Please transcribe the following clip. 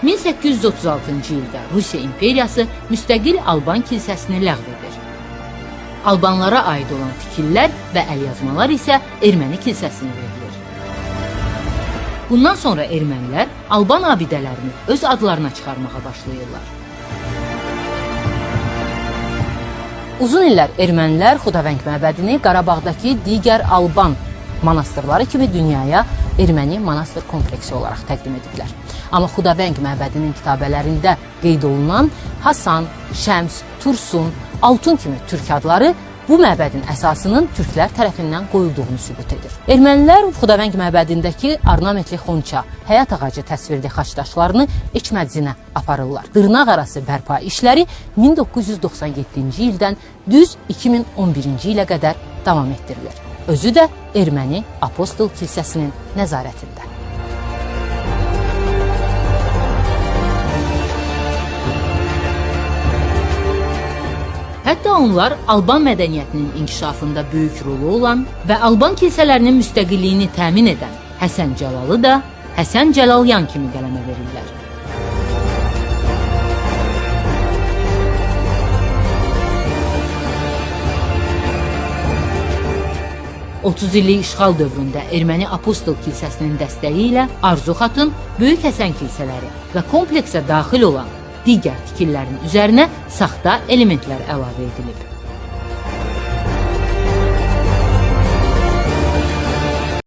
1836-cı ildə Rusiya imperiyası müstəqil Alban kilsəsini ləğv edir. Albanlara aid olan tikillər və əlyazmalar isə erməni kilsəsinə verilir. Bundan sonra ermənilər Alban abidələrini öz adlarına çıxarmağa başlayırlar. Uzun illər ermənilər Xudavəng məbədini Qarabağdakı digər Alban monastırları kimi dünyaya erməni monastır kompleksi olaraq təqdim ediblər. Amma Xudavəng məbədinin kitabələrində qeyd olunan Hasan, Şəms, Tursun, Altun kimi türk adları bu məbədin əsasının türklər tərəfindən qoyulduğunu sübut edir. Ermənilər Xudavəng məbədindəki ornamentli xonça, həyat ağacı təsvirli xaçdaşlarını Eçmədzisinə aparırlar. Dırnaq arası bərpa işləri 1997-ci ildən düz 2011-ci ilə qədər davam etdirilir. Özü də erməni Apostol kilsəsinin nəzarətində. Hətta onlar Alban mədəniyyətinin inkişafında böyük rolu olan və Alban kilsələrinin müstəqilliyini təmin edən Həsən Cəlalı da Həsən Cəlalyan kimi qələmə verirlər. 30 illik işğal dövründə erməni Apostol kilsəsinin dəstəyi ilə Arzu xatun, Böyük Həsən kilsələri və kompleksə daxil olan digər tikillərin üzərinə saxta elementlər əlavə edilib.